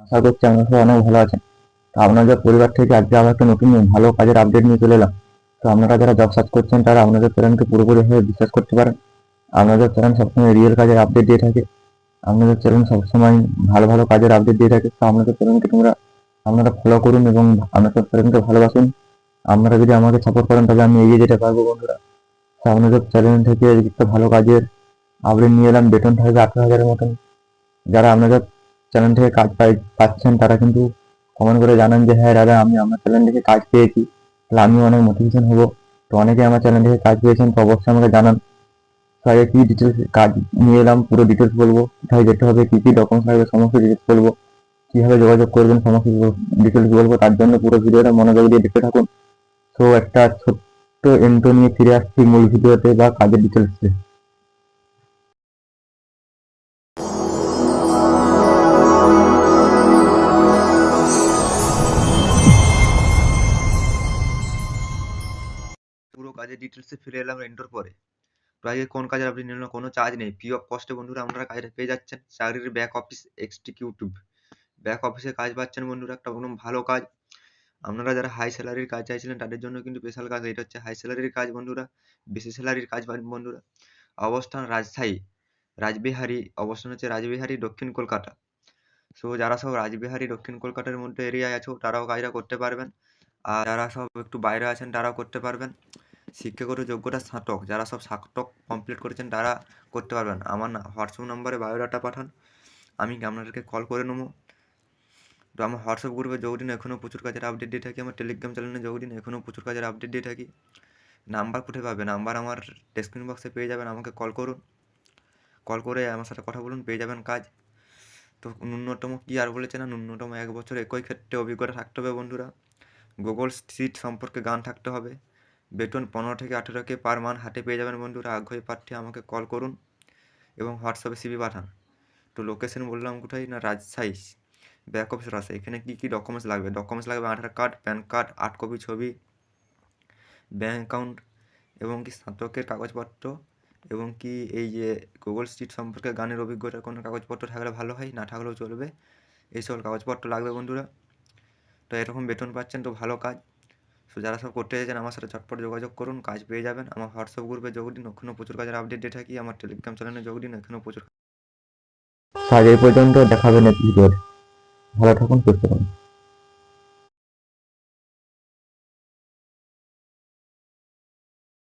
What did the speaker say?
আশা করছি আপনারা সবাই অনেক ভালো আছেন। তো আপনাদের পরিবার থেকে আজকে আবার একটা নতুন ভালো কাজের আপডেট নিয়ে চলে এলাম। তো আপনারা যারা জব সার্চ করছেন তারা আপনাদের চ্যানেলকে পুরোপুরিভাবে বিশ্বাস করতে পারেন। আপনাদের চ্যানেল সবসময় রিয়েল কাজের আপডেট দিয়ে থাকে। আপনাদের চ্যানেল সবসময় ভালো ভালো কাজের আপডেট দিয়ে থাকে। তো আপনাদের চ্যানেলকে আপনারা ফলো করুন এবং আপনাদের চ্যানেলকে ভালোবাসুন। আপনারা যদি আমাকে সাপোর্ট করেন তবে আমি এগিয়ে যেতে পারবো বন্ধুরা। তো আপনাদের চ্যানেল থেকে একটা ভালো কাজের আপডেট নিয়ে এলাম। বেতন থাকবে 18,000-এর মতন। যারা আপনাদের চ্যানেল থেকে কাজ পাচ্ছেন তারা কিন্তু কমেন্ট করে জানান যে হ্যাঁ দাদা, আমি আমার চ্যানেল থেকে কাজ পেয়েছি, তাহলে আমিও অনেক মোটিভেশন হবো। তো অনেকে আমার চ্যানেল থেকে কাজ পেয়েছেন, তো অবশ্যই আমাকে জানান। তো আগে কি ডিটেলস কাজ নিয়ে এলাম, পুরো ডিটেলস বলবো, কোথায় যেতে হবে, কি কি ডকুমেন্টস লাগবে, সমস্ত ডিটেলস বলবো, কিভাবে যোগাযোগ করবেন, সমস্ত ডিটেলস বলবো। তার জন্য পুরো ভিডিওটা মনোযোগ দিয়ে দেখতে থাকুন। তো একটা ছোট্ট এন্ট্রো নিয়ে ফিরে আসছি মূল ভিডিওতে বা কাজের ডিটেলসে। পুরো কাজের ডিটেলসে ফিরে এলাম এন্টার পরে। তো আজকে কোন কাজের আপনি নিলেন, কোনো চার্জ নেই, ফ্রি অফ কস্টে বন্ধুরা আপনারা কাজটা পেয়ে যাচ্ছেন। চাকরির ব্যাক অফিস এক্সিকিউটিভ, ব্যাক অফিসে কাজ পাচ্ছেন বন্ধুরা, একটা একদম ভালো কাজ। আপনারা যারা হাই স্যালারির কাজ চাইছিলেন তাদের জন্য কিন্তু স্পেশাল কাজ। এটা হচ্ছে হাই স্যালারির কাজ বন্ধুরা, বেশি স্যালারির কাজ পাবেন বন্ধুরা। অবস্থান রাজশাহী, রাজবিহারী, অবস্থান হচ্ছে রাজবিহারী, দক্ষিণ কলকাতা। সো যারা সব রাজবিহারী দক্ষিণ কলকাতার মধ্যে এরিয়ায় আছো তারাও কাজটা করতে পারবেন, আর যারা সব একটু বাইরে আছেন তারাও করতে পারবেন। শিক্ষাগত যোগ্যতা স্নাতক, যারা সব স্নাতক কমপ্লিট করেছেন তারা করতে পারবেন। আমার হোয়াটসঅ্যাপ নম্বরে বায়োডাটা পাঠান, আমি আপনাদেরকে কল করে নেবো। তো আমার হোয়াটসঅ্যাপ গ্রুপে যোগদিন এখনও প্রচুর কাজের আপডেট দিয়ে থাকি, আমার টেলিগ্রাম চ্যানেলে যোগদিন এখনও প্রচুর কাজের আপডেট দিয়ে থাকি। নাম্বার কোথায় পাবে? নাম্বার আমার ডেসক্রিপশন বক্সে পেয়ে যাবেন, আমাকে কল করুন, কল করে আমার সাথে কথা বলুন, পেয়ে যাবেন কাজ। তো ন্যূনতম কি আর বলেছে না, ন্যূনতম 1 বছর একই ক্ষেত্রে অভিজ্ঞতা থাকতে হবে বন্ধুরা। গুগল শিট সম্পর্কে জ্ঞান থাকতে হবে। বেতন 15 থেকে 18K পার মান হাতে পেয়ে যাবেন বন্ধুরা। আগ্রহী প্রার্থী আমাকে কল করুন এবং হোয়াটসঅ্যাপে সিভি পাঠান। তো লোকেশন বললাম কোথায় না, রাজশাহী, ব্যাক অফিস রাজশাহী। এখানে কী কী ডকুমেন্টস লাগবে? ডকুমেন্টস লাগবে আধার কার্ড, প্যান কার্ড, 8 কপি ছবি, ব্যাঙ্ক অ্যাকাউন্ট এবং কি স্নাতকের কাগজপত্র, এবং কি এই যে গুগল শিট সম্পর্কে গানের অভিজ্ঞতার কোনো কাগজপত্র থাকলে ভালো হয়, না থাকলেও চলবে। এই সকল কাগজপত্র লাগবে বন্ধুরা। তো এরকম বেতন পাচ্ছেন, তো ভালো কাজ। সো যারা সব করতে চাইছেন আমার সাথে ঝটপট যোগাযোগ করুন, কাজ পেয়ে যাবেন। আমার হোয়াটসঅ্যাপ গ্রুপে যোগ দিন, ওখানেও প্রচুর কাজের আপডেট দিয়ে থাকি। আমার টেলিগ্রাম চ্যানেলে যোগ দিন, এখানেও প্রচুর। আজ এই পর্যন্ত, দেখাবে নেক্সট ভিডিওতে। ভালো থাকুন, সুস্থ থাকুন।